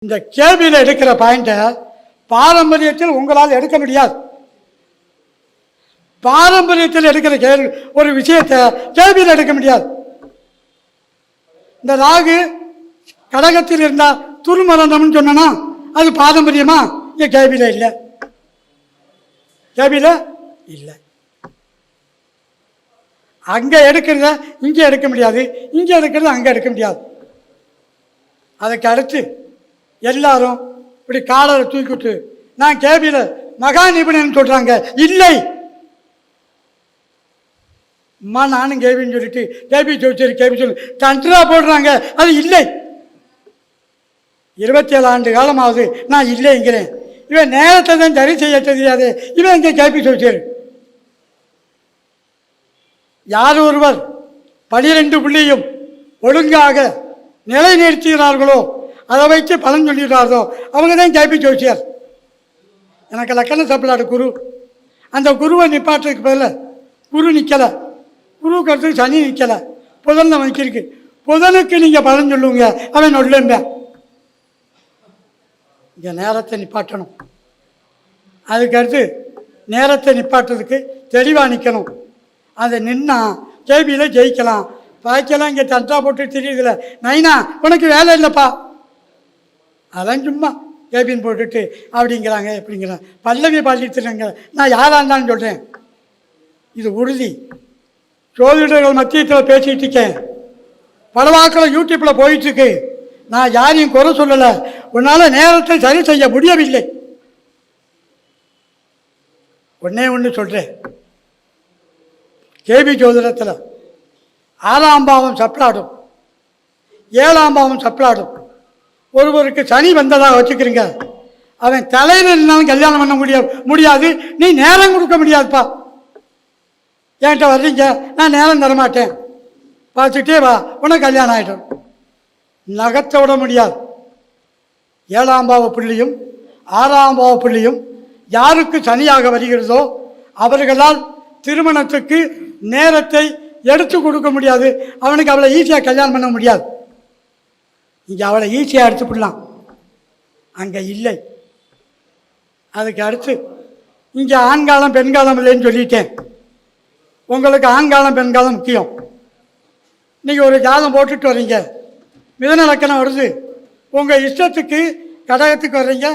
இந்த கேள்வியில் எடுக்கிற பாயிண்ட பாரம்பரியத்தில் உங்களால் எடுக்க முடியாது. பாரம்பரியத்தில் எடுக்கிற கேள்வி ஒரு விஷயத்தை கேள்வியில் எடுக்க முடியாது. இந்த ராகு கடகத்தில் இருந்தால் துருமரணம்னு சொன்னா அது பாரம்பரியமா? இங்க கேள்வியில இல்லை, கேள்வியில இல்லை. அங்க எடுக்கிறத இங்க எடுக்க முடியாது, இங்க எடுக்கிறத அங்க எடுக்க முடியாது. அதுக்கு அடுத்து எல்லாரும் இப்படி காலரை தூக்கிவிட்டு நான் கேபியில மகா நிபுணன் சொல்றாங்க. இல்லை அம்மா நானும் கேபின்னு சொல்லிட்டு கேபி சோச்சரி கேபி சொல்லி தண்டரா போடுறாங்க. அது இல்லை. 27 ஆண்டு காலமாவது நான் இல்லைங்கிறேன். இவன் நேரத்தை தான் சரி செய்ய தெரியாது. இவன் இங்கே கேபி சோச்சரி. யார் ஒருவர் 12 புள்ளியும் ஒழுங்காக நிலைநிறுத்துகிறார்களோ அதை வைத்து பலன் சொல்லிடுறாரோ அவங்க தான் கேபி ஜோசியர். எனக்கு லக்கண சப்பலாடு குரு. அந்த குருவை நிப்பாட்டுறதுக்கு பதில் குரு நிற்கலை, குருவுக்கு அடுத்து சனி நிற்கலை, புதன் வைக்கிருக்கு. புதனுக்கு நீங்கள் பலன் சொல்லுவீங்க, அவன் நொல்லுங்க. இங்கே நேரத்தை நிப்பாட்டணும். அதுக்கடுத்து நேரத்தை நிப்பாட்டுறதுக்கு தெளிவாக நிற்கணும். அதை நின்னா கேபியில் ஜெயிக்கலாம். பாய்க்கலாம் இங்கே தண்டா போட்டு தெரியுதுல நைனா உனக்கு வேலை இல்லைப்பா, அதான் சும்மா கேபின் போட்டுட்டு அப்படிங்கிறாங்க எப்படிங்கிறாங்க. பல்லவி பாடிட்டுறாங்க. நான் யாராக இருந்தாலும் சொல்கிறேன், இது உறுதி. ஜோதிடர்கள் மத்தியத்தில் பேசிகிட்டு இருக்கேன், பல வாக்கில் யூடியூப்பில் போயிட்டுருக்கு. நான் யாரையும் குறை சொல்லலை. உன்னால் நேரத்தை சரி செய்ய முடியவில்லை. ஒன்று சொல்கிறேன், கேபி ஜோதிடத்தில் 6ஆம் பாவம் சப்ளாடும், 7ஆம் பாவம் சப்ளாடும். ஒருவருக்கு சனி வந்ததாக வச்சுக்கிறீங்க, அவன் தலையில் இருந்தாலும் கல்யாணம் பண்ண முடியாது. நீ நேரம் கொடுக்க முடியாதுப்பா. என்கிட்ட வர்றீங்க, நான் நேரம் தரமாட்டேன், பார்த்துட்டே வா, உனக்கு கல்யாணம் ஆகிடும். நகர்த்த விட முடியாது. 7ஆம் பாவ புள்ளியும் 6ஆம் பாவ புள்ளியும் யாருக்கு சனியாக வருகிறதோ அவர்களால் திருமணத்துக்கு நேரத்தை எடுத்து கொடுக்க முடியாது. அவனுக்கு அவளை ஈஸியாக கல்யாணம் பண்ண முடியாது. இங்கே அவளை ஈஸியாக எடுத்துப்பிடலாம், அங்கே இல்லை. அதுக்கு அடுத்து இங்கே ஆண்காலம் பெண்காலம் இல்லைன்னு சொல்லிட்டேன். உங்களுக்கு ஆண்காலம் பெண்காலம் முக்கியம். நீங்கள் ஒரு ஜாதம் போட்டுட்டு வர்றீங்க, மிதன லக்கணம் வருது, உங்கள் இஷ்டத்துக்கு கடகத்துக்கு வர்றீங்க,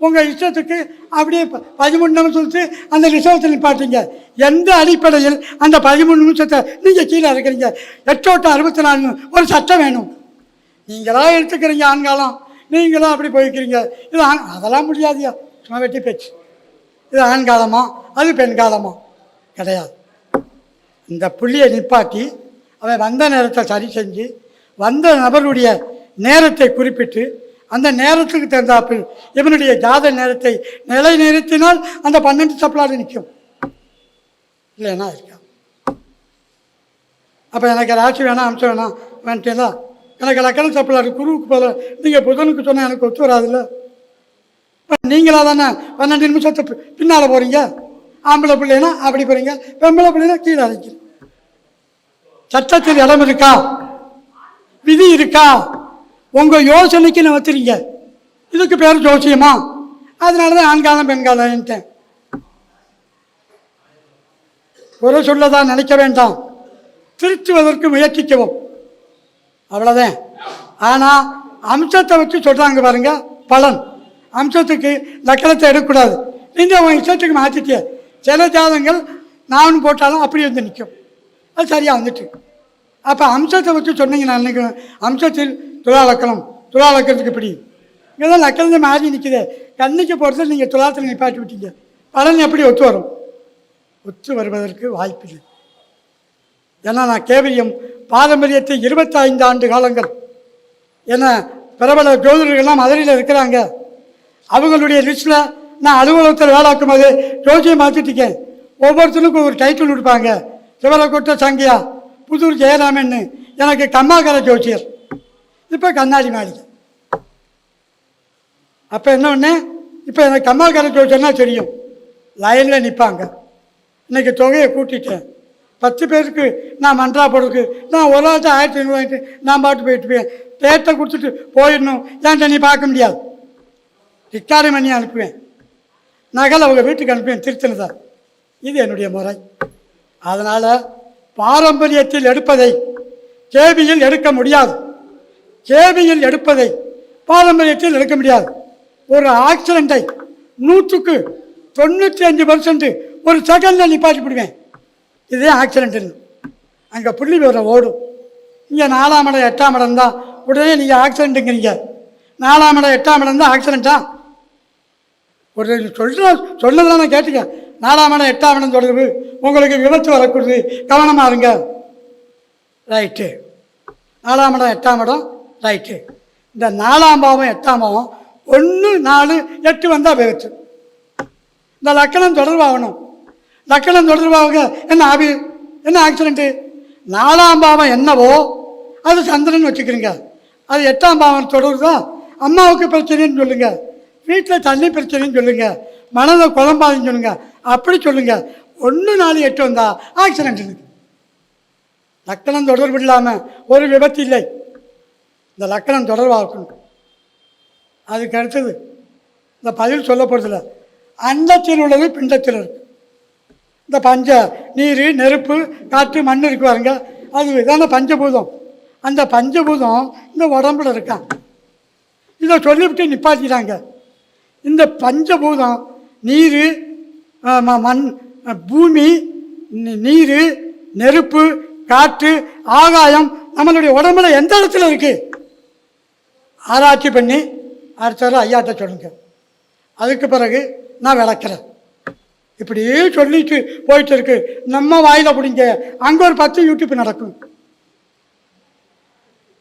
உங்கள் இஷ்டத்துக்கு அப்படியே 13 நிமிஷத்து அந்த ரிசர்வத்தில் நிப்பாட்டீங்க. எந்த அடிப்படையில் அந்த 13 நிமிஷத்தை நீங்கள் கீழே இருக்கிறீங்க? 8 64 ஒரு சட்டம் வேணும். நீங்களாக எடுத்துக்கிறீங்க ஆண்காலம், நீங்களும் அப்படி போய்க்கிறீங்க. இது அதெல்லாம் முடியாதியா, சும்மா வெட்டி பேச்சு. இது ஆண்காலமா அது பெண்காலமா? கிடையாது. இந்த புள்ளியை நிப்பாட்டி அவன் வந்த நேரத்தை சரி செஞ்சு வந்த நபருடைய நேரத்தை குறிப்பிட்டு அந்த நேரத்துக்கு தகுந்தாப்பில் இவனுடைய ஜாத நேரத்தை நிலை நிறுத்தினால் அந்த 12 சப்ளாடு நிற்கும், இல்லைன்னா இருக்கா. அப்போ எனக்கு ராசி வேணாம், அம்சம் வேணாம் வேண்டியதா, எனக்கு லக்கண சப்ளாடு குருவுக்கு போல நீங்கள் புதனுக்கு சொன்னால் எனக்கு ஒத்து வராதுல்ல. நீங்களாக தானே 12 நிமிஷத்தை பின்னால் போகிறீங்க. ஆம்பளை பிள்ளைனா அப்படி போகிறீங்க, பெம்பளை பிள்ளைனா கீழே அரைக்கிறீங்க. சட்டத்தில் இடம் இருக்கா, விதி இருக்கா? உங்கள் யோசனைக்கு நான் வச்சுறீங்க. இதுக்கு பேர் ஜோசியமா? அதனால தான் ஆண்காலம் பெண்காலன்ட்டேன். குறை சொல்லதான் நினைக்க வேண்டாம், திருத்துவதற்கு முயற்சிக்கவும், அவ்வளோதான். ஆனால் அம்சத்தை வச்சு சொல்கிறாங்க பாருங்க பலன். அம்சத்துக்கு லக்கணத்தை எடுக்கக்கூடாது. நீங்கள் உங்கள் இஷ்டத்துக்கு மாற்றிட்டிய சில ஜாதங்கள் நான் போட்டாலும் அப்படி வந்து நிற்கும், அது சரியாக வந்துட்டு. அப்போ அம்சத்தை வச்சு சொன்னீங்க. நான் நினைக்கிறேன் அம்சத்தில் துலா லக்கணம், துலா லக்கணத்துக்கு இப்படி இங்கே தான் லக்கணத்தை மாறி நிற்குது. கண்ணிக்கு போகிறது நீங்கள் துலாத்தில் நிப்பாட்டி விட்டீங்க, பலன் எப்படி ஒத்து வரும்? ஒத்து வருவதற்கு வாய்ப்பில்லை. ஏன்னா நான் கேவலியம் பாரம்பரியத்தை 25 ஆண்டு காலங்கள் ஏன்னா பிரபல ஜோதிடர்கள்லாம் மதுரையில் இருக்கிறாங்க. அவங்களுடைய லிஸ்ட்டில் நான் அலுவலகத்தில் வேலாக்கும் போது ஜோதியை மாற்றிட்டிருக்கேன். ஒவ்வொருத்தருக்கும் ஒரு டைட்டில் கொடுப்பாங்க. சிவலக்கோட்டை சங்கியா, புதூர் ஜெயராமன்னு. எனக்கு கம்மாக்கர ஜோசியர், இப்போ கண்ணாடி மாளிகை. அப்போ என்ன ஒன்று, இப்போ எனக்கு கம்மாக்கர ஜோசியர்னா தெரியும், லைனில் நிற்பாங்க. இன்றைக்கி தொகையை கூட்டிட்டேன், 10 பேருக்கு நான் மன்றா போடுறதுக்கு நான் ஒரு ஆள்கிட்ட 1500 வாங்கிட்டு நான் பாட்டு போயிட்டு போய் டேட்டை கொடுத்துட்டு போயிடணும். ஏன்ட்ட நீ பார்க்க முடியாது. ரெக்கார்டு பண்ணி அனுப்புவேன், நகல் அவங்க வீட்டுக்கு அனுப்புவேன் திருத்தினதா. இது என்னுடைய முறை. அதனால் பாரம்பரியத்தில் எடுப்பதை கேபியில் எடுக்க முடியாது, கேபியில் எடுப்பதை பாரம்பரியத்தில் எடுக்க முடியாது. ஒரு ஆக்சிடெண்ட்டை 100க்கு 95% ஒரு செகண்டில் நிப்பாட்டி விடுவேன். இதே ஆக்சிடென்ட்டுன்னு அங்கே புள்ளி விவரம் ஓடும். இங்கே 4ஆம் இடம் 8ஆம் இடம் தான், உடனே நீங்கள் ஆக்சிடென்ட்டுங்கிறீங்க. 4ஆம் இடம் 8ஆம் இடம் தான் ஆக்சிடெண்ட்டா? ஒரு சொன்னதெல்லாம் நான் கேட்டுக்கேன். 4ஆம் இடம் 8ஆம் இடம் தொடர்பு உங்களுக்கு விபத்து வரக்கூடாது, கவனமாக இருங்க. ரைட்டு. 4ஆம் இடம் 8ஆம் இடம் ரைட்டு. இந்த 4ஆம் பாவம் 8ஆம் பாவம் 1 4 8 வந்தால் விபத்து. இந்த லக்கணம் தொடர்பாகணும். லக்கணம் தொடர்பாக என்ன ஆக்சிடென்ட்டு? 4ஆம் பாவம் என்னவோ அது சந்திரன் வச்சுக்கிறீங்க, அது 8ஆம் பாவம் தொடர்பு தான். அம்மாவுக்கு பிரச்சனைன்னு சொல்லுங்க, வீட்டில் தண்ணி பிரச்சனைன்னு சொல்லுங்க, மனதை குழம்பாதுன்னு சொல்லுங்க, அப்படி சொல்லுங்க. 1 4 8 வந்தால் ஆக்சிடென்ட். லக்கணம் தொடர்பு இல்லாமல் ஒரு விபத்து இல்லை. இந்த லக்கணம் தொடர்பாகணும். அதுக்கு அடுத்தது இந்த பதில் சொல்லப்படுறதில்ல. அண்டத்தில் உள்ளது பிண்டத்தில் இருக்கு. இந்த பஞ்ச நீர் நெருப்பு காற்று மண் இருக்கு பாருங்க, அது இதான பஞ்சபூதம். அந்த பஞ்சபூதம் இந்த உடம்புல இருக்கான். இதை சொல்லிவிட்டு நிப்பாட்டிக்கிறாங்க. இந்த பஞ்சபூதம் நீர், மண், பூமி, நீர், நெருப்பு, காற்று, ஆகாயம் நம்மளுடைய உடம்புல எந்த இடத்துல இருக்கு? ஆராய்ச்சி பண்ணி அடுத்த ஐயாட்ட சொல்லுங்க. அதுக்கு பிறகு நான் விளக்குறேன். இப்படியே சொல்லிட்டு போயிட்டு இருக்கு. நம்ம வாயில பிடிங்க, அங்கே ஒரு 10 யூடியூப் நடக்கும்.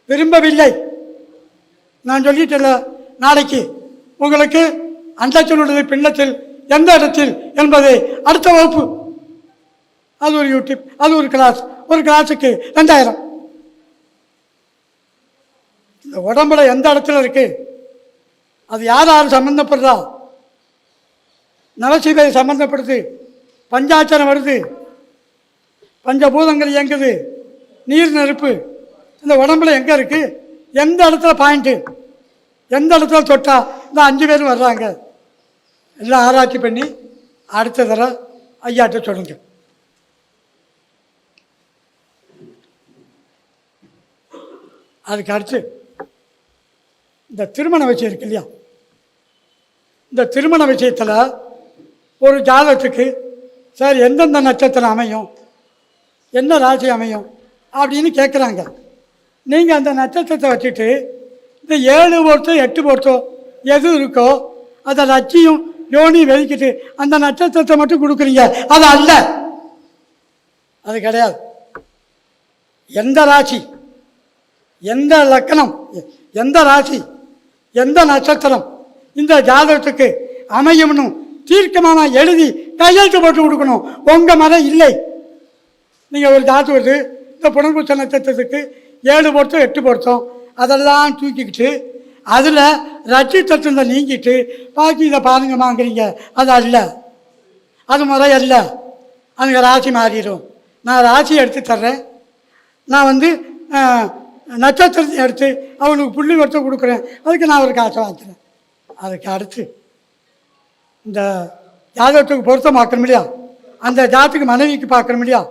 விரும்பவில்லை நான் சொல்லிட்டேன்ல. நாளைக்கு உங்களுக்கு அண்டத்தில் உள்ளது பின்னத்தில் எந்த இடத்தில் என்பதை அடுத்த வகுப்பு, அது ஒரு யூடியூப், அது ஒரு கிளாஸ். ஒரு கிளாஸுக்கு 2000. இந்த உடம்புல எந்த இடத்துல இருக்கு, அது யார் யார் சம்மந்தப்படுறா? நவசீவை சம்மந்தப்படுது, பஞ்சாட்சரம் வருது, பஞ்சபூதங்கள் இயங்குது, நீர் நெருப்பு இந்த உடம்புல எங்கே இருக்குது, எந்த இடத்துல பாயிண்ட்டு, எந்த இடத்துல தொட்டா இந்த 5 பேரும் வர்றாங்க. எல்லாம் ஆராய்ச்சி பண்ணி அடுத்த தடவை ஐயாட்ட சொல்லுங்க. அதுக்கு அடுத்து இந்த திருமண விஷயம் இருக்கு இல்லையா? இந்த திருமண விஷயத்தில் ஒரு ஜாதகத்துக்கு சார் எந்தெந்த நட்சத்திரம் அமையும், என்ன ராசி அமையும் அப்படின்னு கேட்குறாங்க. நீங்கள் அந்த நட்சத்திரத்தை வச்சுட்டு இந்த 7 பொறுத்தோ 8 பொறுத்தோ எது இருக்கோ அதை லட்சியும் யோனியும் வெளிக்கிட்டு அந்த நட்சத்திரத்தை மட்டும் கொடுக்குறீங்க. அது அல்ல, அது கிடையாது. எந்த ராசி, எந்த லக்கணம், எந்த ராசி, எந்த நட்சத்திரம் இந்த ஜாதகத்துக்கு அமையும்னு தீர்க்கமாக எழுதி கையெழுத்து போட்டு கொடுக்கணும். உங்கள் மதம் இல்லை. நீங்கள் ஒரு ஜாதகம் வருது, இந்த புனர்பூச நட்சத்திரத்துக்கு 7 பொருத்தம் 8 பொருத்தம் அதெல்லாம் தூக்கிக்கிட்டு அதில் நட்சத்திரத்தை நீங்கிட்டு பாக்கி இதை பாருங்கம்மாங்கிறீங்க. அது அல்ல, அது முறை அல்ல. அதுங்க ராசி மாறிடும். நான் ராசி எடுத்து தர்றேன், நான் நட்சத்திரத்தை எடுத்து அவனுக்கு புள்ளி வருத்தம் கொடுக்குறேன், அதுக்கு நான் ஒரு காசை வாங்கிக்கிறேன். அதுக்கு அடுத்து இந்த ஜாதகத்துக்கு பொருத்தம் பார்க்கணும் இல்லையா, அந்த ஜாதத்துக்கு மனைவிக்கு பார்க்கணும் இல்லையா.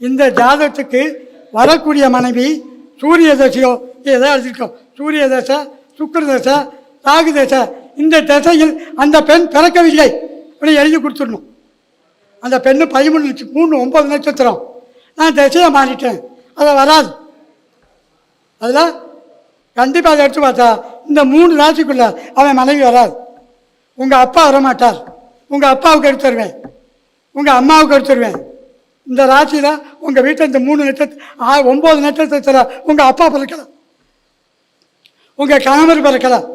இந்த ஜாதகத்துக்கு வரக்கூடிய மனைவி சூரிய தசையோ ஏதோ எழுதிருக்கோம், சூரிய தசை, சுக்கிர தசை, ராகு தசை, இந்த தசையில் அந்த பெண் பிறக்கவில்லை அப்படி எழுதி கொடுத்துடணும். அந்த பெண்ணு 13 3 9 நட்சத்திரம், நான் தசையை மாறிட்டேன், அதை வராது. அதில் கண்டிப்பாக அதை எடுத்து பார்த்தா இந்த 3 ராசிக்குள்ள அவன் மனைவி வராது. உங்கள் அப்பா வரமாட்டார், உங்கள் அப்பாவுக்கு எடுத்து தருவேன், உங்கள் அம்மாவுக்கு எடுத்து தருவேன். இந்த ராசியில் உங்கள் வீட்டில் இந்த 3 நட்சத்திரம் 9 நட்சத்திரத்தில் உங்கள் அப்பா பிறக்கலாம், உங்கள் கணவர் பிறக்கலாம்,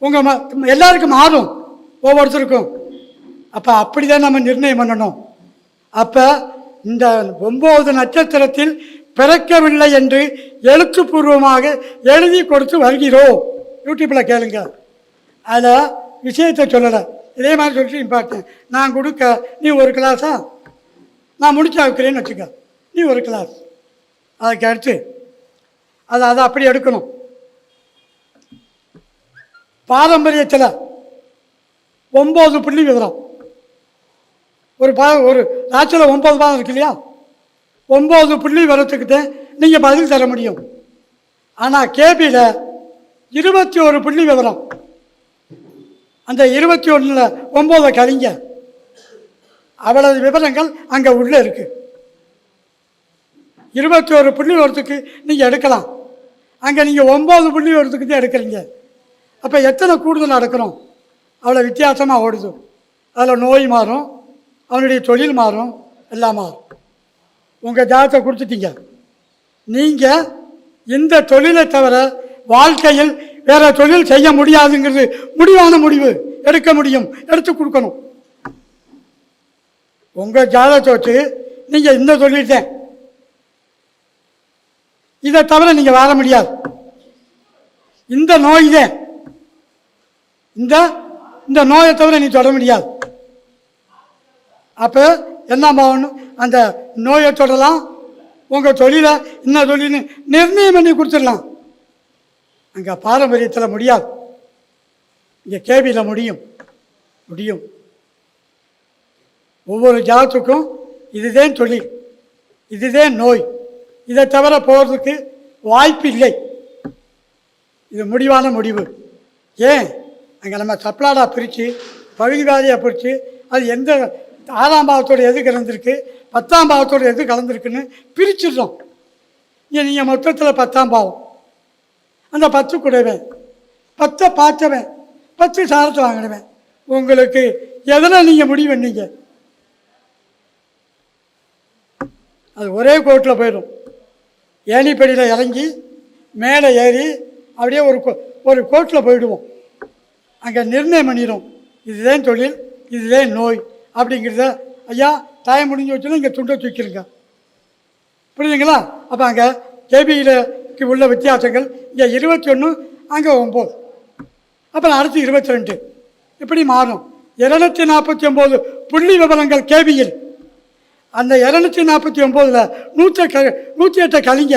உங்கள் எல்லாருக்கும் மாறும் ஒவ்வொருத்தருக்கும். அப்போ அப்படி தான் நம்ம நிர்ணயம் பண்ணணும். அப்போ இந்த 9 நட்சத்திரத்தில் பிறக்கவில்லை என்று எழுத்துப்பூர்வமாக எழுதி கொடுத்து வருகிறோம். யூடியூப்பில் கேளுங்க, அதில் விஷயத்தை சொல்லலை. இதே மாதிரி சொல்லிட்டு பார்த்தேன், நான் கொடுக்க நீ ஒரு கிளாஸா, நான் முடிச்சா வைக்கிறேன்னு வச்சுக்க, நீ ஒரு கிளாஸ். அதுக்கு அடுத்து அதை அப்படி எடுக்கணும். பாரம்பரியத்தில் 9 புள்ளி விவரம். ஒரு ராட்சியில் 9 பாதம் இருக்கு இல்லையா? 9 புள்ளி விவரத்துக்கிட்ட நீங்கள் பதில் தர முடியும். ஆனால் கேபியில் 21 புள்ளி விவரம். அந்த 21ல் 9 கழிங்க, அவ்வளவு விவரங்கள் அங்கே உள்ளே இருக்குது. 21 புள்ளி விவரத்துக்கு நீங்கள் எடுக்கலாம், அங்கே நீங்கள் 9 புள்ளி விவரத்துக்கு தான் எடுக்கிறீங்க. அப்போ எத்தனை கூடுதல் நடக்கிறோம்? அவ்வளோ வித்தியாசமாக ஓடுது. அதில் நோய் மாறும், அவனுடைய தொழில் மாறும், எல்லாம் மாறும். உங்கள் ஜாதகத்தை கொடுத்துட்டீங்க. நீங்கள் இந்த தொழிலை தவிர வாழ்க்கையில் வேறு தொழில் செய்ய முடியாதுங்கிறது முடிவான முடிவு எடுக்க முடியும், எடுத்து கொடுக்கணும். உங்கள் ஜாதகத்தை வச்சு நீங்கள் இந்த தொழில்தான், இதை தவிர நீங்கள் வாழ முடியாது. இந்த நோய் தான், இந்த நோயை தவிர நீ தொட முடியாது. அப்போ என்ன ஆகணும்? அந்த நோயை தொடலாம், உங்கள் தொழிலை என்ன தொழில்னு நிர்ணயம் பண்ணி கொடுத்துடலாம். அங்கே பாரம்பரியத்தில் முடியாது, இங்கே கேபியில் முடியும். ஒவ்வொரு ஜாதத்துக்கும் இதுதான் தொழில், இதுதான் நோய், இதை தவிர போகிறதுக்கு வாய்ப்பு இல்லை. இது முடிவான முடிவு. ஏன் அங்கே நம்ம சப்ளாடாக பிரித்து பகுதிவாதியாக பிரித்து அது எந்த 6ஆம் பாவத்தோடு எது கலந்துருக்கு, 10ஆம் பாவத்தோடு எது கலந்துருக்குன்னு பிரிச்சிடுறோம். ஏன் நீங்கள் மொத்தத்தில் 10ஆம் பாவம், அந்த 10 கூடவேன், 10 பார்த்தவன், 10 சாரத்தை வாங்கினவன். உங்களுக்கு எதில் நீங்கள் முடிவு பண்ணீங்க? அது ஒரே கோட்டில் போயிடும். ஏணிப்படியில் இறங்கி மேலே ஏறி அப்படியே ஒரு கோட்டில் போயிடுவோம். அங்கே நிர்ணயம் பண்ணிடும், இதுதான் தொழில், இதுதான் நோய் அப்படிங்கிறத. ஐயா டைம் முடிஞ்சு வச்சுன்னா இங்கே துண்டை தூக்கிடுங்க, புரியுதுங்களா? அப்போ அங்கே கேபியிலுக்கு உள்ள வித்தியாசங்கள் இங்கே 21, அங்கே 9, அப்புறம் அடுத்து 22, இப்படி மாறும். 249 புள்ளி விவரங்கள் கேபியில். அந்த 249ல் 108 கழிங்க,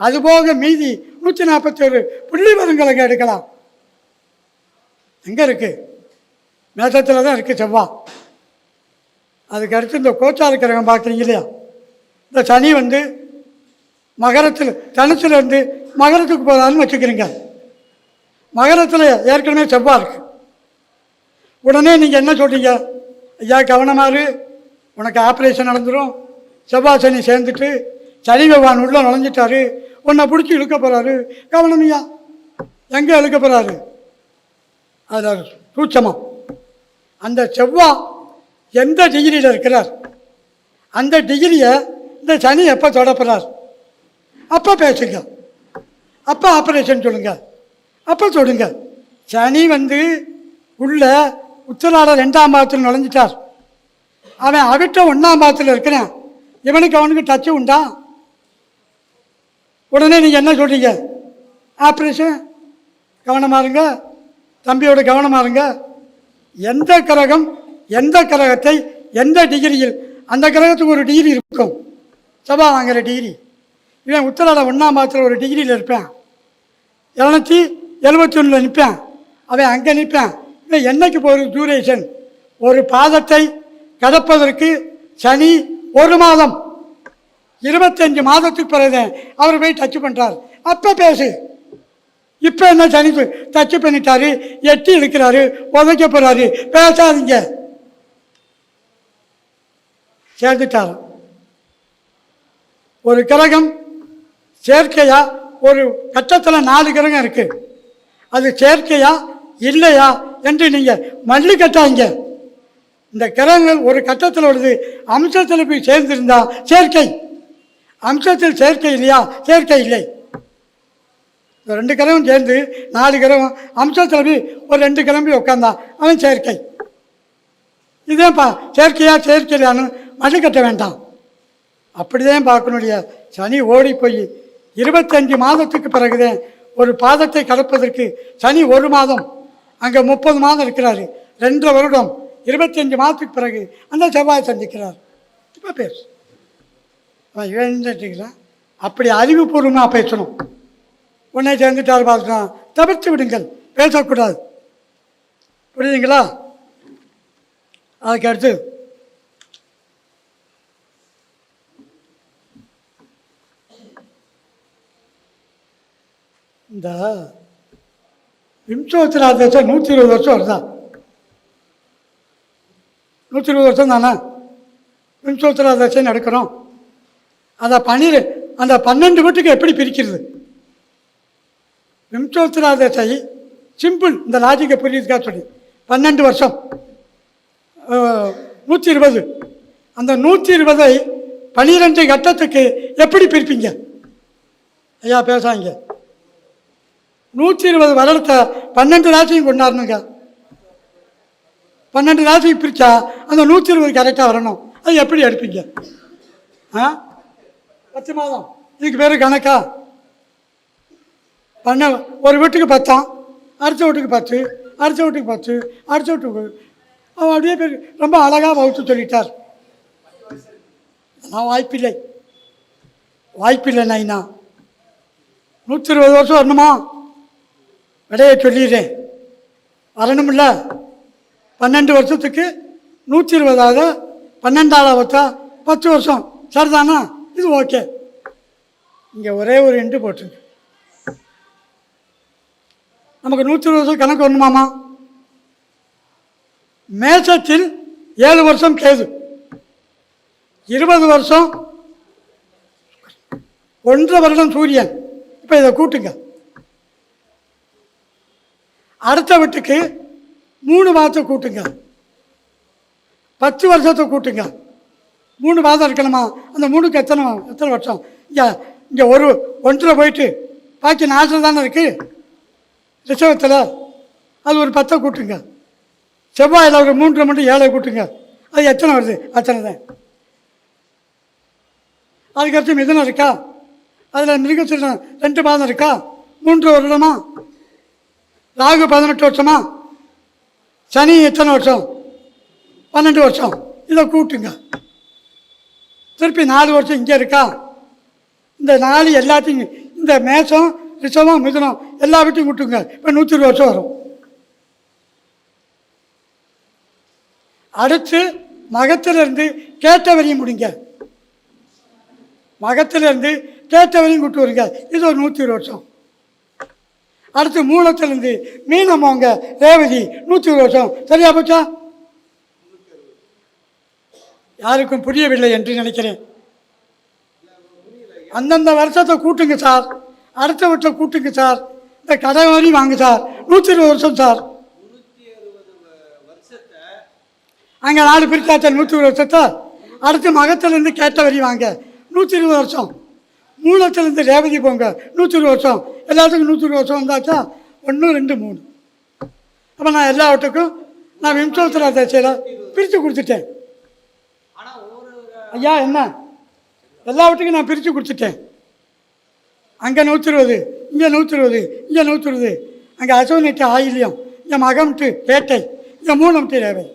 அதுபோக மீதி 141 புள்ளி விவரங்கள் அங்கே எடுக்கலாம். எங்கே இருக்குது? மேசத்தில் தான் இருக்குது செவ்வாய். அதுக்கு அடுத்து இந்த கோச்சார கிரகம் பார்க்குறீங்க இல்லையா? இந்த சனி மகரத்தில் தனுசில் இருந்து மகரத்துக்கு போகலான்னு வச்சுக்கிறீங்க. மகரத்தில் ஏற்கனவே செவ்வாய் இருக்குது. உடனே நீங்கள் என்ன சொல்கிறீங்க? ஐயா கவனமாரு, உனக்கு ஆப்ரேஷன் நடந்துடும், செவ்வாய் சனி சேர்ந்துட்டு சனி பகவான் உள்ளே நுழைஞ்சிட்டாரு, உன்னை பிடிச்சி இழுக்க போகிறாரு, கவனமையா. எங்கே இழுக்க போகிறாரு? அதில் சூட்சமாக அந்த செவ்வாய் எந்த டிகிரியில் இருக்கிறார், அந்த டிகிரியை இந்த சனி எப்போ தொடப்படுறார், அப்போ பேசுங்க, அப்போ ஆப்ரேஷன் சொல்லுங்க, அப்போ சொல்லுங்க. சனி உள்ள உத்திராட 2ஆம் பாவத்தில் நுழைஞ்சிட்டார், அவன் அவிட்ட 1ஆம் பாவத்தில் இருக்கிறான், அவனுக்கு டச்சு உண்டா? உடனே நீங்கள் என்ன சொல்கிறீங்க? ஆப்ரேஷன். கவனமாக இருங்க, தம்பியோட கவனமாக இருங்க. எந்த கிரகம் எந்த கிரகத்தை எந்த டிகிரியில், அந்த கிரகத்துக்கு ஒரு டிகிரி இருக்கும், செவ்வாய் வாங்குகிற டிகிரி. இவன் உத்திராட 1ஆம் பாவத்தில் ஒரு டிகிரியில் இருப்பேன், 271 நிற்பேன், அவன் அங்கே நிற்பேன். இல்லை என்னைக்கு போகிற டியூரேஷன்? ஒரு பாதத்தை கடப்பதற்கு சனி 1 மாதம், 25 மாதத்துக்கு பிறகு அவர் போய் டச்சு பண்ணுறார், அப்போ பேசு. இப்போ என்ன சனி டச்சு பண்ணிட்டாரு, எட்டி இருக்கிறாரு, உதைக்க போகிறாரு, பேசாதீங்க. சேர்ந்துட்டார். ஒரு கிரகம் செயற்கையா, ஒரு கட்டத்தில் 4 கிரகம் இருக்குது, அது செயற்கையா இல்லையா என்று நீங்கள் மல்லி கட்டாங்க. இந்த கிரகங்கள் ஒரு கட்டத்தில் வருது, அம்சத்தில் போய் சேர்ந்திருந்தா செயற்கை, அம்சத்தில் செயற்கை இல்லையா, செயற்கை இல்லை. இந்த 2 கிரகம் சேர்ந்து 4 கிரகம் அம்சத்தில் போய் ஒரு 2 கிளம்பி உட்காந்தான், அவன் செயற்கை. இதேப்பா செயற்கையா செயற்கையானு மல்லி கட்ட வேண்டாம். அப்படிதான் பார்க்கணுடைய. சனி ஓடி போய் 25 மாதத்துக்கு பிறகுதான் ஒரு பாதத்தை கடப்பதற்கு சனி 1 மாதம், அங்கே 30 மாதம் இருக்கிறாரு, 2 வருடம், 25 மாதத்துக்கு பிறகு அந்த செவ்வாய் சந்திக்கிறார். இப்போ பேசு எழுந்துட்டீங்களா? அப்படி அறிவுபூர்வமாக பேசணும். உன்னை சேர்ந்துட்டார் பார்த்துக்கலாம், தவிர்த்து விடுங்கள், பேசக்கூடாது, புரியுதுங்களா? அதுக்கு அடுத்து இந்த விம்சோத்திரா தேசம் 120 வருஷம் வருதா? 120 வருஷம் தானே விம்சோத்திரா தேசம் நடக்கிறோம். அதை அந்த 12 வீட்டுக்கு எப்படி பிரிக்கிறது? விம்சோத்திரா தேசை சிம்பிள், இந்த லாஜிக்கை புரியுதுக்கா சொல்லி 12 வருஷம் 120. அந்த 120ஐ 12 கட்டத்துக்கு எப்படி பிரிப்பீங்க ஐயா? பேசாங்க. 120 வருடத்தை 12 ராசியும் கொண்டாடணுங்க. 12 ராசிக்கு பிரித்தா அந்த 120 கரெக்டாக வரணும். அது எப்படி எடுப்பீங்க? 10 மாதம் இதுக்கு பேர் கணக்கா? ஒரு வீட்டுக்கு 10, அடுத்த வீட்டுக்கு 10, அடுத்த வீட்டுக்கு 10, அடுத்த வீட்டுக்கு அவன் அப்படியே பேர் ரொம்ப அழகாக வகுத்து சொல்லிட்டார். நான் வாய்ப்பில்லை நைனா. 120 வருஷம் வரணுமா? விடையை சொல்லிடுறேன். வரணுமில்ல. 12 வருஷத்துக்கு 120 12ஆவது வச்சா 10 வருஷம் சரிதானா? இது ஓகே. இங்கே ஒரே ஒரு இண்டு போட்டுங்க. நமக்கு 120 வருஷம் கணக்கு வரணுமாமா? மேசத்தில் 7 வருஷம் கேது, 20 வருஷம் 1.5 வருடம் சூரியன். இப்போ இதை கூட்டுங்க. அடுத்த வீட்டுக்கு 3 மாதத்தை கூட்டுங்க. 10 வருஷத்தை கூட்டுங்க. 3 மாதம் இருக்கணுமா? அந்த 3க்கு எத்தனை வருஷம்? இங்கே 1 போயிட்டு பாக்கி 4 தானே இருக்குது ரிஷபத்தில். அது ஒரு 10 கூட்டுங்க. செவ்வாயில் ஒரு 3 மட்டும் 7 கூட்டுங்க. அது எத்தனை வருது? அத்தனை தான். அதுக்கடுத்து மிதுனம் இருக்கா? அதில் மிருகசீரிடம் 2 மாதம் இருக்கா? 3 வருடமா? ராகு 18 வருஷமா? சனி எத்தனை வருஷம்? 12 வருஷம். இதை கூட்டுங்க. திருப்பி 4 வருஷம் இங்கே இருக்கா? இந்த 4 எல்லாத்தையும், இந்த மேஷம் ரிஷபம் மிதுனம் எல்லா வீட்டையும் கூட்டுங்க. இப்போ 120 வருஷம் வரும். அடுத்து மகத்திலிருந்து கேட்ட வரையும் முடிங்க. மகத்திலிருந்து கேட்ட வரையும் கூட்டு வருங்க. இது ஒரு 120 வருஷம். அடுத்து மூலத்திலிருந்து மீனம் வாங்க ரேவதி 120 வருஷம். சரியா போச்சா? யாருக்கும் புரியவில்லை என்று நினைக்கிறேன். அந்தந்த வருஷத்தை கூட்டுங்க சார். அடுத்த வீட்டில் கூட்டுங்க சார். இந்த கடை வரி வாங்க சார். 120 வருஷம் சார். அங்கே 4 பிரித்தாச்சா 120 வருஷத்தை. அடுத்து மகத்திலேருந்து கேட்ட வரி வாங்க 120 வருஷம். மூலத்திலேருந்து ரேவதி போங்க 120 வருஷம். எல்லாத்துக்கும் 120 வருஷம் வந்தாச்சா? 1, 2, 3. அப்போ நான் எல்லா வீட்டுக்கும் நான் விம்சோத்திரா தேசையில் பிரித்து கொடுத்துட்டேன். ஐயா என்ன எல்லா வீட்டுக்கும் நான் பிரித்து கொடுத்துட்டேன். அங்கே 120, இங்கே 120, இங்கே 120. அங்கே அசோனிட்டு ஆயில்யம், இங்கே மகம்ட்டு பேட்டை, இங்கே மூலம்ட்டு ரேவை.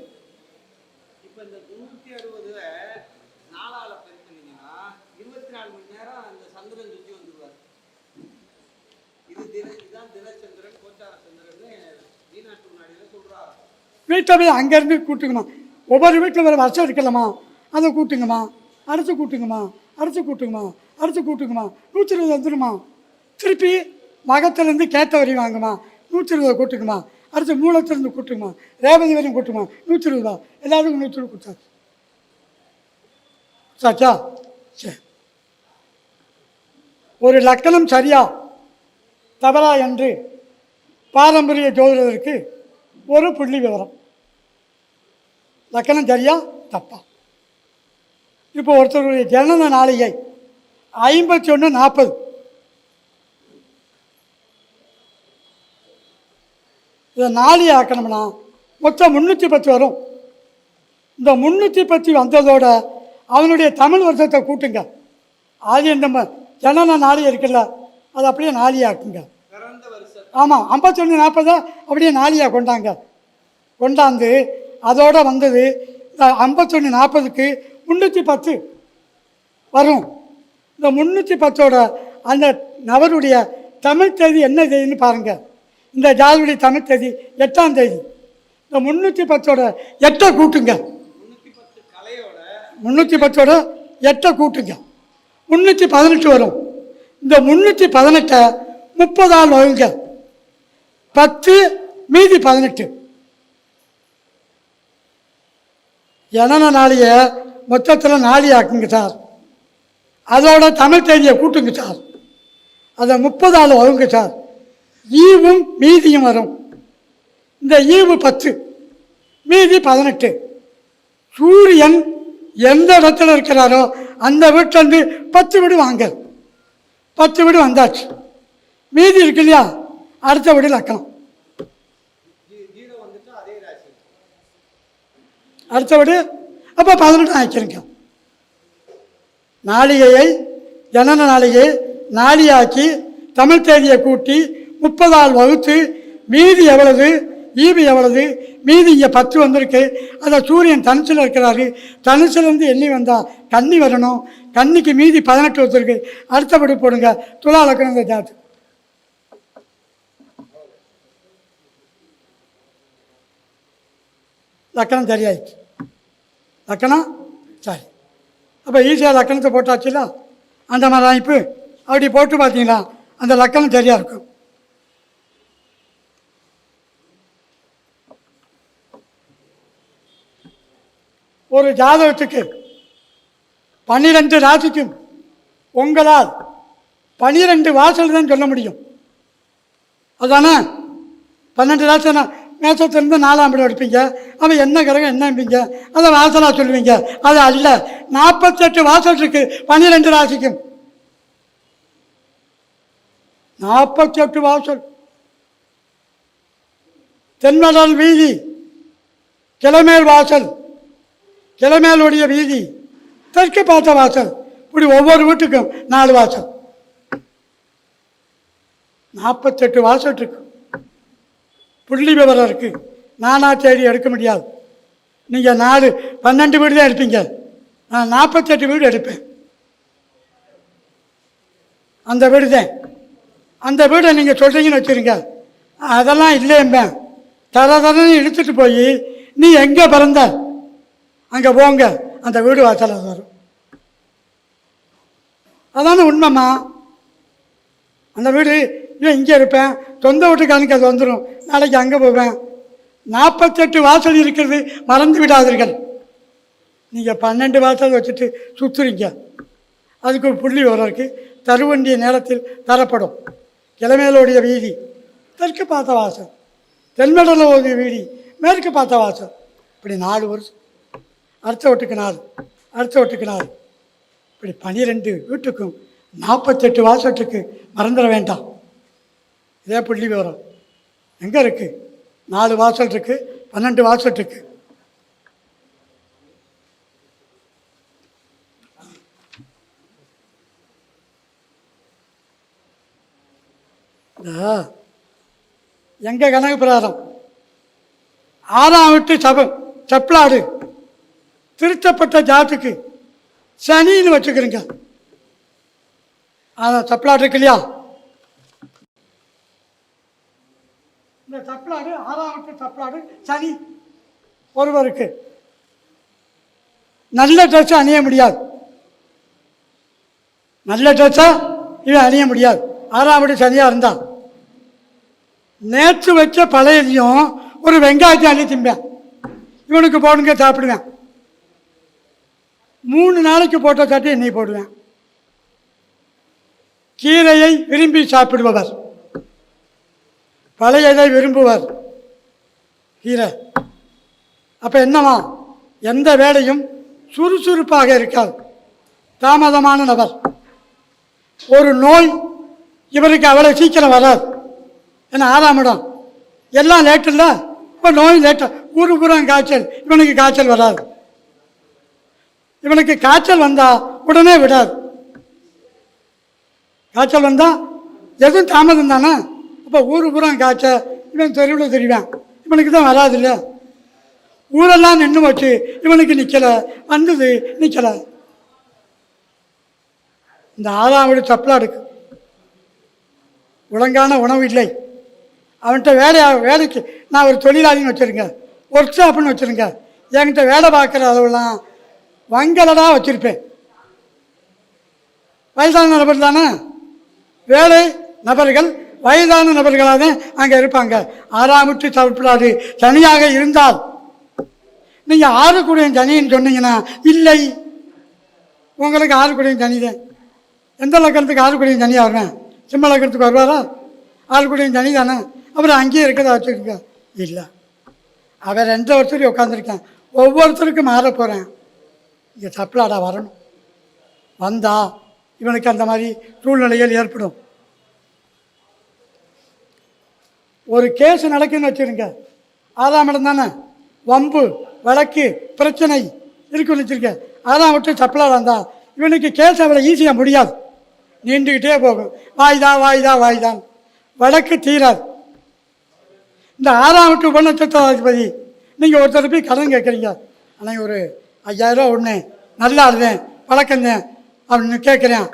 வீட்டை போய் அங்கேருந்து கூட்டுங்கம்மா. ஒவ்வொரு வீட்டில் வேறு வருஷம் இருக்கலாமா? அதை கூட்டுங்கம்மா. அடுத்து கூட்டுங்கம்மா. அடுத்து கூட்டுங்கம்மா. அடுத்து கூட்டுங்கம்மா. 120 வந்துடுமா? திருப்பி மகத்திலேருந்து கேட்ட வரையும் வாங்கம்மா. 120 கூட்டுங்கம்மா. அடுத்து மூலத்திலேருந்து கூட்டுங்கம்மா. ரேவதி வரையும் கூட்டுமா. 120 தான். எல்லாத்துக்கும் 120 கொடுத்தாச்சு. சாச்சா? சரி. ஒரு லக்கணம் சரியா தவறா என்று பாரம்பரிய ஜோதிடருக்கு ஒரு புள்ளி விவரம். லக்கணம் சரியா தப்பா? இப்போ ஒருத்தருடைய ஜனன நாளிகை 51-40. இதை நாளிகை ஆக்கணும்னா மொத்தம் 310 வரும். இந்த 310 வந்ததோட அவனுடைய தமிழ் வருஷத்தை கூட்டுங்க. அது இந்த ஜனன நாளிகை இருக்குல்ல, அது அப்படியே நாளிகை ஆக்குங்க. ஆமாம், 51-40 அப்படியே நாளியாக கொண்டாந்து அதோட வந்தது 51-40க்கு 310 வரும். இந்த 310ஓட அந்த நபருடைய தமிழ் தேதி என்ன தேதின்னு பாருங்கள். இந்த ஜாதியுடைய தமிழ் தேதி 8ஆம் தேதி. இந்த 310ஓட 8 கூட்டுங்க. 310ஓட 8 கூட்டுங்க, 318 வரும். இந்த 318 30ஆல் வகுங்க, 10 மீதி 18. ஜனன நாளையை மொத்தத்தில் 4 ஆக்குங்க சார். அதோட தமிழ் தேதியை கூட்டுங்க சார், அதை 30ஆல் வகுங்க சார். ஈவும் மீதியும் வரும். இந்த ஈவு 10 மீதி 18. சூரியன் எந்த இடத்துல இருக்கிறாரோ அந்த வீட்டிலேருந்து 10 வீடு வாங்க. 10 வீடு வந்தாச்சு, மீதி இருக்கு இல்லையா, அடுத்த வீடு லக்கணம். அடுத்த வீடு அப்போ 18 ஆக்கிருங்க. நாளிகையை ஜனன நாளிகை நாளியாக்கி தமிழ் தேதியை கூட்டி 30ஆல் வகுத்து மீதி எவ்வளவு, ஈவு எவ்வளவு, மீதி இங்கே 10 வந்திருக்கு. அதை சூரியன் தனுசில் இருக்கிறாரு, தனுசிலேருந்து எண்ணி வந்தால் கன்னி வரணும், கன்னிக்கு மீதி 18 வச்சுருக்கு. அடுத்தபடி போடுங்க துலா லக்கணம். இந்த ஜாத்து லக்கணம் சரியாயிடுச்சு, லக்கணம் சரி. அப்போ ஈஸியாக லக்கணத்தை போட்டாச்சுல, அந்த மாதிரி அமைப்பு அப்படி போட்டு பார்த்தீங்களா அந்த லக்கணம் சரியாக இருக்கும். ஒரு ஜாதகத்துக்கு 12 ராசிக்கும் உங்களால் 12 வாசல் தான் சொல்ல முடியும். அதுதானே 12 ராசினா மேசத்திலிருந்து 4ஆம் இடம் எடுப்பீங்க, அவன் என்ன கிரகம் என்னம்பீங்க, அதை வாசலாக சொல்லுவீங்க. அது அல்ல, 48 வாசல் இருக்கு 12 ராசிக்கும். 48 வாசல். தென்மடல் வீதி, கிளமேல் வாசல், கிளமேலுடைய வீதி, தெற்கு பார்த்த வாசல், இப்படி ஒவ்வொரு வீட்டுக்கும் 4 வாசல். 48 வாசல் இருக்கு. புள்ளி விவரம் இருக்குது, நானா தேடி எடுக்க முடியாது. நீங்கள் 12 வீடு தான் எடுப்பீங்க, நான் 48 வீடு எடுப்பேன். அந்த வீடு தான், அந்த வீடை நீங்கள் சொல்கிறீங்கன்னு வச்சுருங்க, அதெல்லாம் இல்லையம்பேன். தரன்னு இழுத்துட்டு போய் நீ எங்கே பிறந்த அங்கே போங்க, அந்த வீடு வாசலாக வரும். அதான உண்மைம்மா. அந்த வீடு இல்லை இங்கே இருப்பேன், சொந்த வீட்டுக்கானுக்கு அது வந்துடும், நாளைக்கு அங்கே போவேன். 48 வாசல் இருக்கிறது மறந்து விடாதீர்கள். நீங்கள் 12 வாசல் வச்சுட்டு சுற்றுறீங்க, அதுக்கு ஒரு புள்ளி விவரம் இருக்குது. தருவண்டிய நேரத்தில் தரப்படும். கிழமையிலோடைய வீதி தெற்கு பார்த்த வாசல், தென்மடலோடைய வீதி மேற்கு பார்த்த வாசல், இப்படி 4 வருஷம். அடுத்த வீட்டுக்கு 4, அடுத்த வீட்டுக்கு 4, இப்படி 12 வீட்டுக்கும் 48 வாசத்துக்கு மறந்துட வேண்டாம். இதே புள்ளி விவரம் எங்கே இருக்குது? 4 வாசல் இருக்குது, 12 வாசல் இருக்குது. எங்கள் கணக்கு பிரகாரம் 6ஆம் வீட்டு செப்பலாடு திருத்தப்பட்ட ஜாத்துக்கு சனின்னு வச்சுக்கிறீங்க. அதான் செப்பலாடு இருக்கு இல்லையா, இந்த செப்பலாடு 6ஆம் வீட்டு செப்பலாடு சனி ஒருவருக்கு நல்ல ட்ரெஸ்ஸை அணிய முடியாது. நல்ல ட்ரெஸ்ஸை இவன் அணிய முடியாது 6ஆம் வீட்டு சனியாக இருந்தால். நேற்று வச்ச பழையதையும் ஒரு வெங்காயத்தை அள்ளி திம்பேன், இவனுக்கு போடுங்க சாப்பிடுவேன். 3 நாளைக்கு போட்ட சாட்டி எண்ணெய் போடுவேன். கீரையை விரும்பி சாப்பிடுபவர், பழையதை விரும்புவர் கீரை. அப்போ என்னவா, எந்த வேலையும் சுறுசுறுப்பாக இருக்காது, தாமதமான நபர். ஒரு நோய் இவருக்கு அவ்வளோ சீக்கிரம் வராது. ஏன்னா 6ஆம் இடம் எல்லாம் லேட்டு இல்லை, இப்போ நோய் லேட்டாக. ஊரு பூரா காய்ச்சல், இவனுக்கு காய்ச்சல் வராது. இவனுக்கு காய்ச்சல் வந்தால் உடனே விடாது. காய்ச்சல் வந்தால் எதுவும் தாமதம் தானே. அப்போ ஊரு பூரா காய்ச்சல், இவன் தெருவில் தெரிவான், இவனுக்கு தான் வராது இல்லை. ஊரெல்லாம் நின்று வச்சு இவனுக்கு நிற்கலை, வந்தது நிற்கலை. இந்த 6ஆம் வீடு தப்பலாடுக்கு ஒழுங்கான உணவு இல்லை. அவன்கிட்ட வேலைக்கு நான் ஒரு தொழிலாளின்னு வச்சுருங்க, ஒர்க் ஷாப்புன்னு வச்சுருங்க. என்கிட்ட வேலை பார்க்குற அளவுலாம் வங்கலடாக வச்சுருப்பேன். வயதான நபர் தானே, வேலை நபர்கள் வயதான நபர்களாக தான் அங்கே இருப்பாங்க. 6ஆம் வீட்டு சப்ளாடு தனியாக இருந்தால் நீங்கள் 6 கூடையும் தனின்னு சொன்னீங்கன்னா இல்லை, உங்களுக்கு 6 கூடையும் தனி தான். எந்த லக்கணத்துக்கு 6 கூடையும் தனியாக வருவேன்? சிம்ம லக்கணத்துக்கு வருவாரா? 6 கூடையும் தனி தானே, அப்புறம் அங்கேயே இருக்கிறதா வச்சுருக்க இல்லை. அவர் 2 வருஷத்துக்கு உட்காந்துருக்கேன், ஒவ்வொருத்தருக்கும் மாற போகிறேன். இங்கே சப்ளாடாக வரணும், வந்தால் இவனுக்கு அந்த மாதிரி சூழ்நிலைகள் ஏற்படும். ஒரு கேஸ் நடக்குன்னு வச்சுருங்க, 6ஆம் இடம் தானே, வம்பு வழக்கு பிரச்சனை இருக்குன்னு வச்சுருக்க, 6ஆம் விட்டு சப்ளாடாக இருந்தால் இவனுக்கு கேஸ் அவ்வளோ ஈஸியாக முடியாது, நீண்டுக்கிட்டே போகும். வாய்தான் வழக்கு தீராது. இந்த 6ஆம் விட்டு உபநட்சத்திராதிபதி நீங்கள் ஒருத்தர் போய் கடன் கேட்குறீங்க, ஆனால் ஒரு 5000 ஒன்று நல்லா இருந்தேன் வழக்கந்தேன் அப்படின்னு கேட்குறேன்.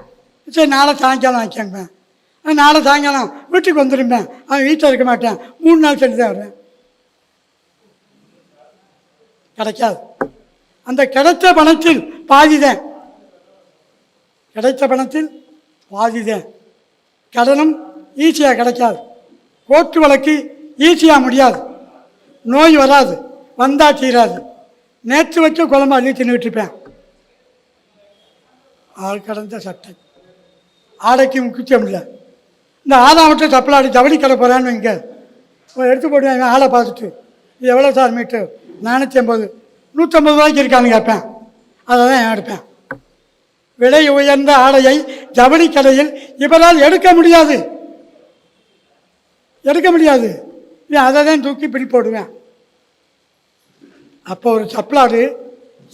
சரி நாளை சாயங்காலம் வாங்கிக்கேன்பேன். நாளை சாயங்காலம் வீட்டுக்கு வந்துருப்பேன், அவன் வீட்டில் இருக்க மாட்டேன், 3 நாள் சென்று தான் வருவேன். கிடைக்காது. அந்த கிடைச்ச பணத்தில் பாதிதான், கிடைச்ச பணத்தில் பாதிதான். கடனும் ஈஸியாக கிடைக்காது, கோர்ட்டு வழக்கு ஈஸியாக முடியாது, நோய் வராது, வந்தால் தீராது. நேற்று வச்ச குழம்பு அள்ளி தின்னுட்டு இருப்பேன். ஆள் கடந்த சட்டை ஆடைக்கு முக்கியம் இல்லை. இந்த 6ஆம் விட்டு சப்ளாடி ஜவுளி கடை போகிறான்னு வைங்க, எடுத்து போடுவேன். ஆளை பார்த்துட்டு இது எவ்வளோ சார் மீட்டு? 450. 150 ரூபாய்க்கு இருக்கான்னு கேட்பேன், அதை தான் நான் எடுப்பேன். விலை உயர்ந்த ஆடையை ஜவுளி கடையில் இவரால் எடுக்க முடியாது. அதை தான் தூக்கி பிடி போடுவேன். அப்போ ஒரு சப்ளாடு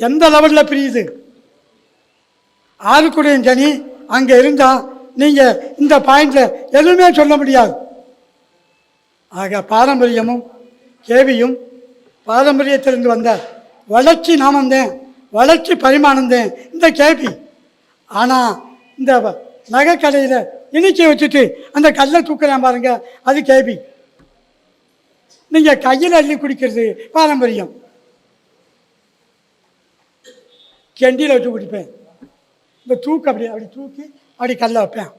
எந்த லெவலில் பிரியுது? 6 கூடையும் சனி அங்கே இருந்தால் நீங்கள் இந்த பாயிண்டில் எதுவுமே சொல்ல முடியாது. ஆக பாரம்பரியமும் கேவியும் பாரம்பரியத்திலிருந்து வந்த வளர்ச்சி நாமந்தேன், வளர்ச்சி பரிமாணந்தேன் இந்த கேபி. ஆனால் இந்த நகை கடையில் இனிச்சி வச்சுட்டு அந்த கல்லை தூக்குறான் பாருங்க, அது கேபி. நீங்கள் கையில் அள்ளி குடிக்கிறது பாரம்பரியம். கெண்டியில் வச்சு குடிப்பேன், இந்த தூக்கு அப்படி தூக்கி அப்படி கல்லை வைப்பேன்,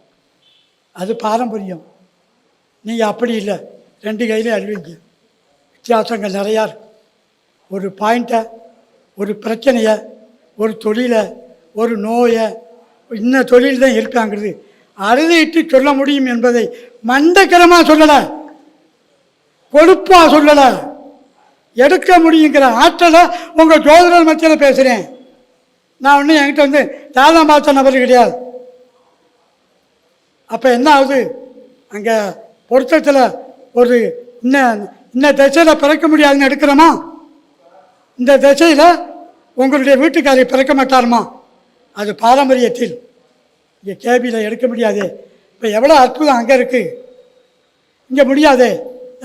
அது பாரம்பரியம். நீங்கள் அப்படி இல்லை, 2 கையிலே அழுவீங்க. வித்தியாசங்கள் நிறையா இருக்கு. ஒரு பாயிண்ட்டை, ஒரு பிரச்சனையை, ஒரு தொழிலை, ஒரு நோயை, இன்னும் தொழில் தான் இருக்காங்கிறது அறுதிட்டு சொல்ல முடியும் என்பதை மண்டக்கரமாக சொல்லலை, கொழுப்பாக சொல்லலை, எடுக்க முடியுங்கிற ஆற்றலை உங்கள் ஜோதிடர் மத்தியில் பேசுகிறேன். நான் ஒன்றும் என்கிட்ட வந்து தாளம் பார்த்த நபர் கிடையாது. அப்போ என்ன ஆகுது? அங்கே பொருத்தத்தில் ஒரு இன்ன திசையில் பிறக்க முடியாதுன்னு எடுக்கிறோமா? இந்த திசையில் உங்களுடைய வீட்டுக்காரை பிறக்க மாட்டாருமா? அது பாரம்பரியத்தில். இங்கே கேபியில் எடுக்க முடியாது. இப்போ எவ்வளோ அற்புதம் அங்கே இருக்குது, இங்கே முடியாது.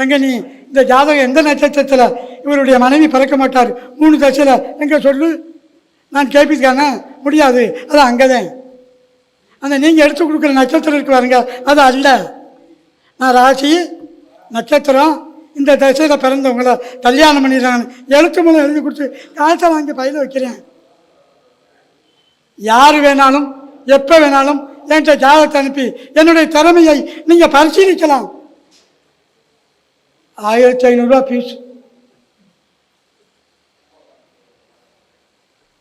எங்கே நீ இந்த ஜாதகம் எந்த நட்சத்திரத்தில் இவருடைய மனைவி பிறக்க மாட்டார், 3 திசையில் எங்கே சொல்லு? நான் கேபிக்கான முடியாது, அது அங்கே தான். அந்த நீங்கள் எடுத்து கொடுக்குற நட்சத்திரம் இருக்கு பாருங்க, அது அல்ல. நான் ராசி நட்சத்திரம் இந்த திசையில் பிறந்தவங்கள கல்யாணம் பண்ணிடுறாங்க, எழுத்து மூலம் எழுதி கொடுத்து காசை வாங்கி பையில் வைக்கிறேன். யார் வேணாலும் எப்போ வேணாலும் என்கிட்ட ஜாதகத்தை அனுப்பி என்னுடைய திறமையை நீங்கள் பரிசீலிக்கலாம். 1500 ஃபீஸ்.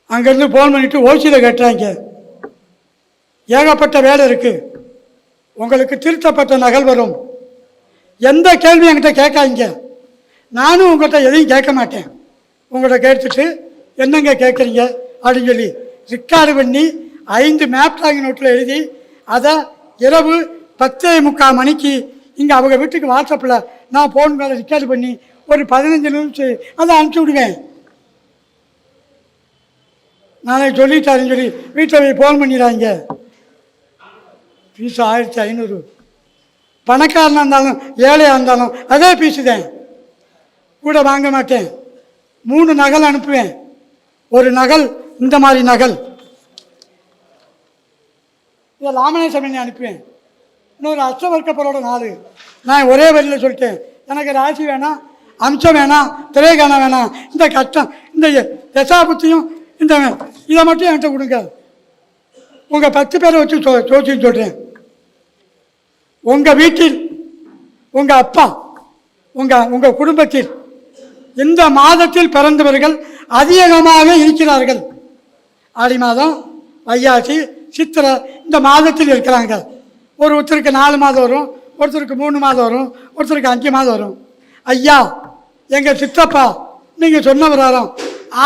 அங்கேருந்து ஃபோன் பண்ணிவிட்டு ஓசியில் கேட்டுறாங்க, ஏகப்பட்ட வேலை இருக்குது, உங்களுக்கு திருத்தப்பட்ட நகல் வரும், எந்த கேள்வியும் என்கிட்ட கேட்காதீங்க, நானும் உங்கள்கிட்ட எதையும் கேட்க மாட்டேன், உங்கள்கிட்ட கேட்டுட்டு என்னங்க கேட்குறீங்க அப்படின்னு சொல்லி ரெக்கார்டு பண்ணி 5 மேப் ட்ராயிங் நோட்டில் எழுதி அதை இரவு 10:45 மணிக்கு இங்கே அவங்க வீட்டுக்கு வாட்ஸ்அப்பில் நான் ஃபோன் மேலே ரெக்கார்டு பண்ணி ஒரு 15 நிமிஷம் அதை அனுப்பிச்சி விடுவேன். நானே சொல்லிட்டாருன்னு சொல்லி வீட்டில் போய் ஃபோன் பண்ணிடுறாங்க. ஃபீஸ் 1500. பணக்காரனாக இருந்தாலும் ஏழையாக இருந்தாலும் அதே ஃபீஸு தான், கூட வாங்க மாட்டேன். 3 நகல் அனுப்புவேன். ஒரு நகல் இந்த மாதிரி நகல், இதை லாமினேஷன் பண்ணி அனுப்புவேன். இன்னொரு அஷ்டவர்க்கப்பரோட 4. நான் ஒரே வரியில் சொல்லிட்டேன், எனக்கு ராசி வேணாம், அம்சம் வேணாம், திரைகாணம் வேணாம், இந்த கஷ்டம், இந்த தசாபுத்தியும் இந்த இதை மட்டும் என்கிட்ட கொடுங்க. உங்கள் 10 பேரை வச்சு ஜோசியம் சொல்கிறேன். உங்கள் வீட்டில் உங்கள் அப்பா உங்கள் குடும்பத்தில் இந்த மாதத்தில் பிறந்தவர்கள் அதிகமாக இருக்கிறார்கள். ஆடி மாதம், வைகாசி, சித்திரை இந்த மாதத்தில் இருக்கிறாங்க. ஒருத்தருக்கு 4 மாதம் வரும், ஒருத்தருக்கு 3 மாதம் வரும், ஒருத்தருக்கு 5 மாதம் வரும். ஐயா, எங்கள் சித்தப்பா நீங்கள் சொன்ன வராரம்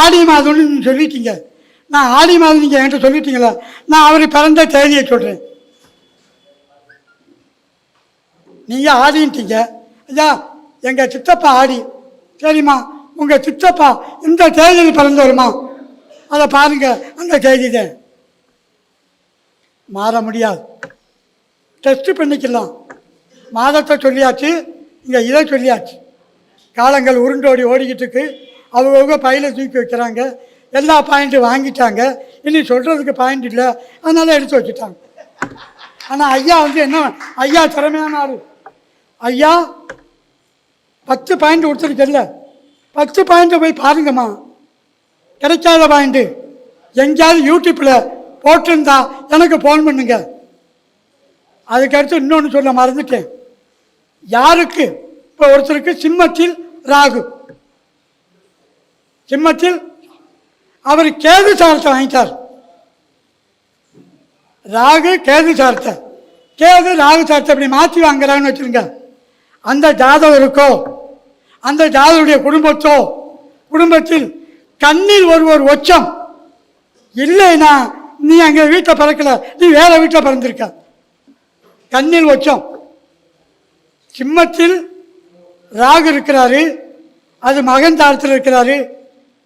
ஆடி மாதம்னு நீங்கள் சொல்லிட்டீங்க. நான் ஆடி மாதம் நீங்கள் என்கிட்ட சொல்லிட்டீங்களா? நான் அவர் பிறந்த தேதியை சொல்கிறேன். நீங்கள் ஆடின்ட்டீங்க. ஐயா, எங்கள் சித்தப்பா ஆடி. சரிம்மா, உங்கள் சித்தப்பா இந்த தேதியில் பிறந்து வருமா? அதை பாருங்கள், அந்த தேதி தான். மாற முடியாது. டெஸ்ட்டு பண்ணிக்கலாம். மாதத்தை சொல்லியாச்சு, இங்கே இதை சொல்லியாச்சு. காலங்கள் உருண்டோடி ஓடிக்கிட்டு இருக்கு. அவங்க பையில தூக்கி வைக்கிறாங்க. எல்லா பாயிண்ட்டும் வாங்கிட்டாங்க. இனி சொல்கிறதுக்கு பாயிண்ட் இல்லை, அதனால் எடுத்து வச்சுட்டாங்க. ஆனால் ஐயா என்ன, ஐயா திறமையான ஆள். ஐயா 10 பாயிண்ட் கொடுத்துருக்கல, 10 பாயிண்ட்டை போய் பாருங்கம்மா. கிடைக்காத பாயிண்ட்டு எங்கேயாவது யூடியூப்பில் போட்டிருந்தா எனக்கு ஃபோன் பண்ணுங்க. அதுக்கடுத்து இன்னொன்று சொல்ல மறந்துட்டேன். யாருக்கு இப்போ ஒருத்தருக்கு சிம்மத்தில் ராகு, சிம்மத்தில் அவர் கேது சாரத்தை வாங்கிட்டார். ராகு கேது சாரத்தை, கேது ராகு சாரத்தை அப்படி மாற்றி வாங்குறாங்கன்னு வச்சுருங்க. அந்த ஜாதகம் இருக்கோ, அந்த ஜாதகருடைய குடும்பத்தில் கண்ணில் ஒருவர் ஒச்சம் இல்லைன்னா நீ அங்கே வீட்டில் பிறக்கல, நீ வேற வீட்டில் பிறந்திருக்க. கண்ணில் ஒச்சம், சிம்மத்தில் ராகு இருக்கிறாரு, அது மகன் தாரத்தில் இருக்கிறாரு.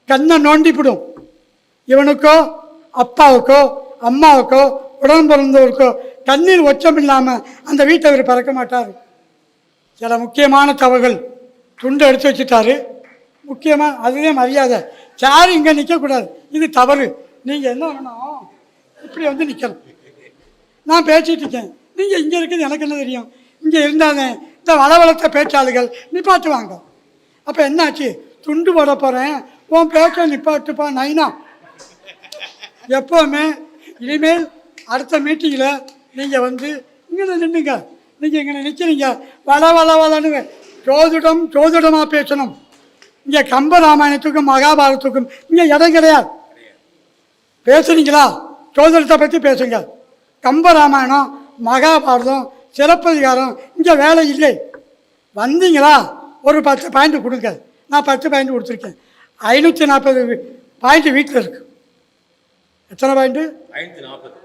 கண்ணை நோண்டிப்பிடும். இவனுக்கோ அப்பாவுக்கோ அம்மாவுக்கோ உடன் பிறந்தவருக்கோ கண்ணில் ஒச்சம் இல்லாமல் அந்த வீட்டை அவர் பறக்க மாட்டார். சில முக்கியமான தவறுகள் துண்டை எடுத்து வச்சுட்டாரு. முக்கியமாக அதுவே மரியாதை. சார் இங்கே நிற்கக்கூடாது, இது தவறு. நீங்கள் என்ன பண்ணணும், இப்படி நிற்கணும். நான் பேசிகிட்டு இருக்கேன், நீங்கள் இங்கே இருக்குது, எனக்கு என்ன தெரியும்? இங்கே இருந்தானே இந்த வளவளத்த பேச்சாளுகள் நிப்பாட்டுவாங்க. அப்போ என்னாச்சு? துண்டு போட போகிறேன், உன் பேச்சை நிப்பாட்டுப்பா நைனா. எப்போவுமே இனிமேல் அடுத்த மீட்டிங்கில் நீங்கள் இங்கே நின்றுங்க. நீங்கள் இங்கே நிற்கிறீங்க, வளன்னு ஜோதிடமாக பேசணும். இங்கே கம்பராமாயணத்துக்கும் மகாபாரதத்துக்கும் இங்கே இடம் கிடையாது. பேசுனீங்களா, ஜோதிடத்தை பற்றி பேசுங்க. கம்பராமாயணம், மகாபாரதம், சிலப்பதிகாரம் இங்கே வேலை இல்லை. வந்தீங்களா, ஒரு 10 பாயிண்ட் கொடுங்க. நான் 10 பாயிண்ட் கொடுத்துருக்கேன். 540 பாயிண்ட் வீட்டில் இருக்கு. எத்தனை பாயிண்ட்டு? 540.